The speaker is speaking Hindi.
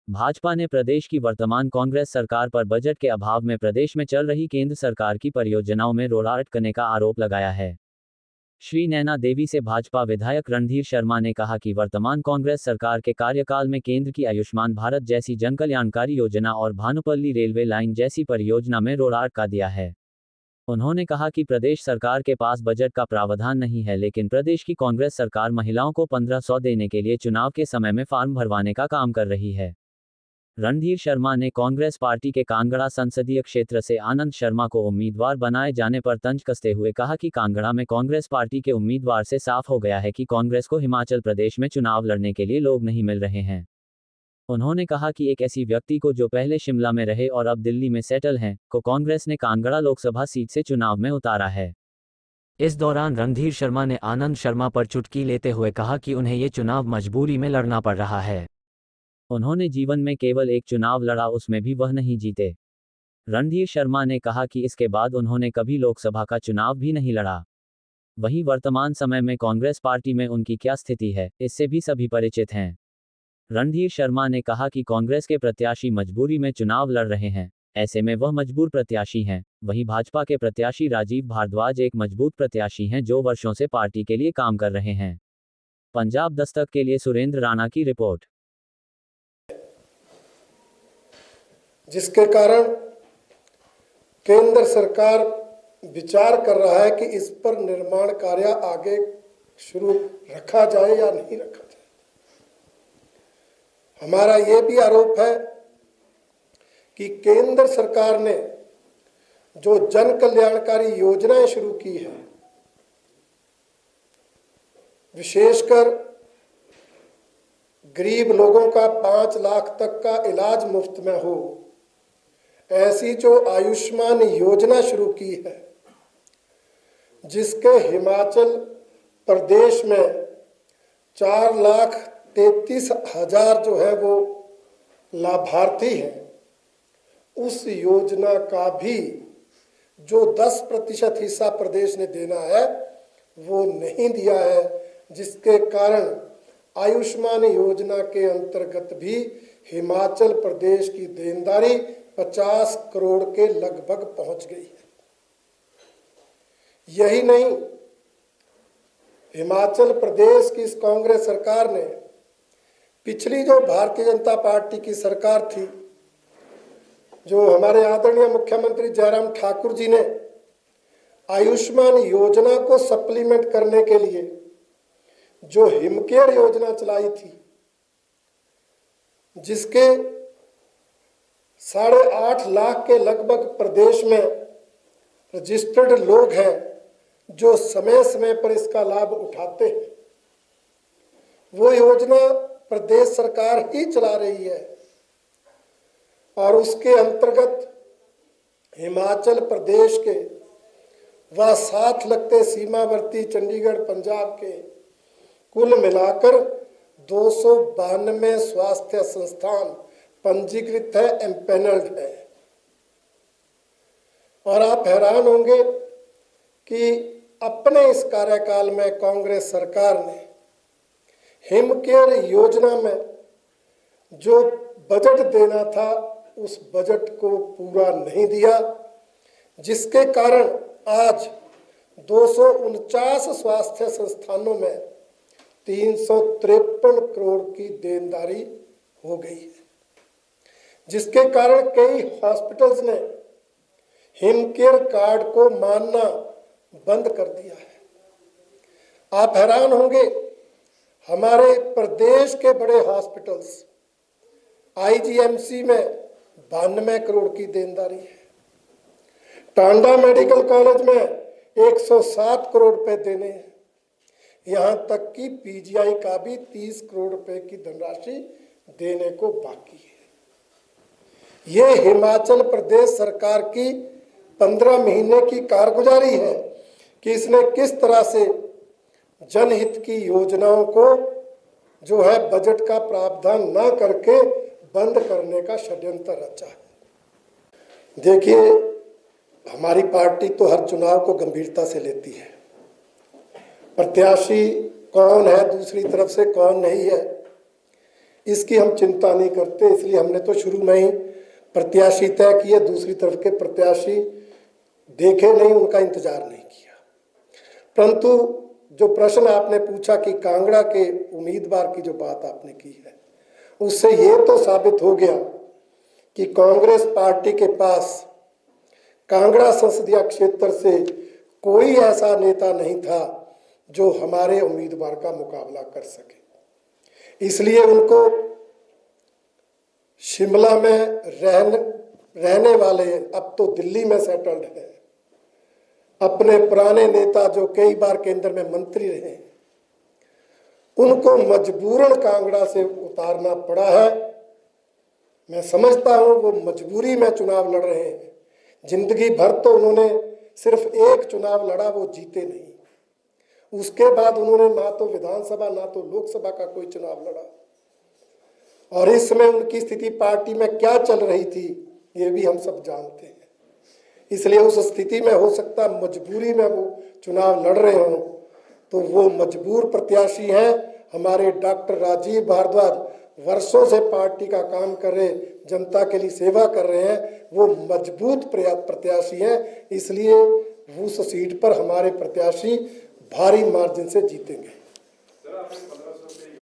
भाजपा ने प्रदेश की वर्तमान कांग्रेस सरकार पर बजट के अभाव में प्रदेश में चल रही केंद्र सरकार की परियोजनाओं में रोड़ा अटकने का आरोप लगाया है। श्री नैना देवी से भाजपा विधायक रणधीर शर्मा ने कहा कि वर्तमान कांग्रेस सरकार के कार्यकाल में केंद्र की आयुष्मान भारत जैसी जनकल्याणकारी योजना और भानुपल्ली रेलवे लाइन जैसी परियोजना में रोड़ा अटका दिया है। उन्होंने कहा कि प्रदेश सरकार के पास बजट का प्रावधान नहीं है, लेकिन प्रदेश की कांग्रेस सरकार महिलाओं को 1500 देने के लिए चुनाव के समय में फॉर्म भरवाने का काम कर रही है। रणधीर शर्मा ने कांग्रेस पार्टी के कांगड़ा संसदीय क्षेत्र से आनंद शर्मा को उम्मीदवार बनाए जाने पर तंज कसते हुए कहा कि कांगड़ा में कांग्रेस पार्टी के उम्मीदवार से साफ हो गया है कि कांग्रेस को हिमाचल प्रदेश में चुनाव लड़ने के लिए लोग नहीं मिल रहे हैं। उन्होंने कहा कि एक ऐसी व्यक्ति को जो पहले शिमला में रहे और अब दिल्ली में सेटल हैं, को कांग्रेस ने कांगड़ा लोकसभा सीट से चुनाव में उतारा है। इस दौरान रणधीर शर्मा ने आनंद शर्मा पर चुटकी लेते हुए कहा कि उन्हें ये चुनाव मजबूरी में लड़ना पड़ रहा है। उन्होंने जीवन में केवल एक चुनाव लड़ा, उसमें भी वह नहीं जीते। रणधीर शर्मा ने कहा कि इसके बाद उन्होंने कभी लोकसभा का चुनाव भी नहीं लड़ा। वहीं वर्तमान समय में कांग्रेस पार्टी में उनकी क्या स्थिति है, इससे भी सभी परिचित हैं। रणधीर शर्मा ने कहा कि कांग्रेस के प्रत्याशी मजबूरी में चुनाव लड़ रहे हैं, ऐसे में वह मजबूर प्रत्याशी हैं। वहीं भाजपा के प्रत्याशी राजीव भारद्वाज एक मजबूत प्रत्याशी हैं जो वर्षों से पार्टी के लिए काम कर रहे हैं। पंजाब दस्तक के लिए सुरेंद्र राणा की रिपोर्ट। जिसके कारण केंद्र सरकार विचार कर रहा है कि इस पर निर्माण कार्य आगे शुरू रखा जाए या नहीं रखा जाए। हमारा ये भी आरोप है कि केंद्र सरकार ने जो जन कल्याणकारी योजनाएं शुरू की है, विशेषकर गरीब लोगों का 5 लाख तक का इलाज मुफ्त में हो, ऐसी जो आयुष्मान योजना शुरू की है, जिसके हिमाचल प्रदेश में 4,33,000 जो है वो लाभार्थी हैं, उस योजना का भी जो 10% हिस्सा प्रदेश ने देना है वो नहीं दिया है, जिसके कारण आयुष्मान योजना के अंतर्गत भी हिमाचल प्रदेश की देनदारी 50 करोड़ के लगभग पहुंच गई है। यही नहीं, हिमाचल प्रदेश की इस कांग्रेस सरकार ने पिछली जो भारतीय जनता पार्टी की सरकार थी, जो हमारे आदरणीय मुख्यमंत्री जयराम ठाकुर जी ने आयुष्मान योजना को सप्लीमेंट करने के लिए जो हिमकेयर योजना चलाई थी, जिसके 8.5 लाख के लगभग प्रदेश में रजिस्टर्ड लोग हैं जो समय समय पर इसका लाभ उठाते हैं, वो योजना प्रदेश सरकार ही चला रही है। और उसके अंतर्गत हिमाचल प्रदेश के व साथ लगते सीमावर्ती चंडीगढ़ पंजाब के कुल मिलाकर 292 स्वास्थ्य संस्थान पंजीकृत है, एम्पेनल्ड है। और आप हैरान होंगे कि अपने इस कार्यकाल में कांग्रेस सरकार ने हिमकेयर योजना में जो बजट देना था उस बजट को पूरा नहीं दिया, जिसके कारण आज 249 स्वास्थ्य संस्थानों में 353 करोड़ की देनदारी हो गई है, जिसके कारण कई हॉस्पिटल्स ने हिमकेयर कार्ड को मानना बंद कर दिया है। आप हैरान होंगे, हमारे प्रदेश के बड़े हॉस्पिटल्स आईजीएमसी में 92 करोड़ की देनदारी है, टांडा मेडिकल कॉलेज में 107 करोड़ रुपए देने हैं, यहाँ तक कि पीजीआई का भी 30 करोड़ रुपए की धनराशि देने को बाकी है। ये हिमाचल प्रदेश सरकार की 15 महीने की कारगुजारी है कि इसने किस तरह से जनहित की योजनाओं को जो है बजट का प्रावधान न करके बंद करने का षड्यंत्र रचा है। देखिए, हमारी पार्टी तो हर चुनाव को गंभीरता से लेती है। प्रत्याशी कौन है, दूसरी तरफ से कौन नहीं है, इसकी हम चिंता नहीं करते, इसलिए हमने तो शुरू में ही प्रत्याशी तय किए, दूसरी तरफ के प्रत्याशी देखे नहीं, उनका इंतजार नहीं किया। परंतु जो प्रश्न आपने पूछा कि कांगड़ा के उम्मीदवार की जो बात आपने की है, उससे ये तो साबित हो गया कि कांग्रेस पार्टी के पास कांगड़ा संसदीय क्षेत्र से कोई ऐसा नेता नहीं था जो हमारे उम्मीदवार का मुकाबला कर सके। इसलिए उनको शिमला में रहने वाले, अब तो दिल्ली में सेटल्ड है, अपने पुराने नेता जो कई बार केंद्र में मंत्री रहे, उनको मजबूरन कांगड़ा से उतारना पड़ा है। मैं समझता हूं वो मजबूरी में चुनाव लड़ रहे हैं। जिंदगी भर तो उन्होंने सिर्फ एक चुनाव लड़ा, वो जीते नहीं। उसके बाद उन्होंने ना तो विधानसभा ना तो लोकसभा का कोई चुनाव लड़ा, और इस समय उनकी स्थिति पार्टी में क्या चल रही थी ये भी हम सब जानते हैं। इसलिए उस स्थिति में हो सकता मजबूरी में वो चुनाव लड़ रहे हों, तो वो मजबूर प्रत्याशी हैं। हमारे डॉक्टर राजीव भारद्वाज वर्षों से पार्टी का काम कर रहे, जनता के लिए सेवा कर रहे हैं, वो मजबूत प्रत्याशी हैं। इसलिए उस सीट पर हमारे प्रत्याशी भारी मार्जिन से जीतेंगे।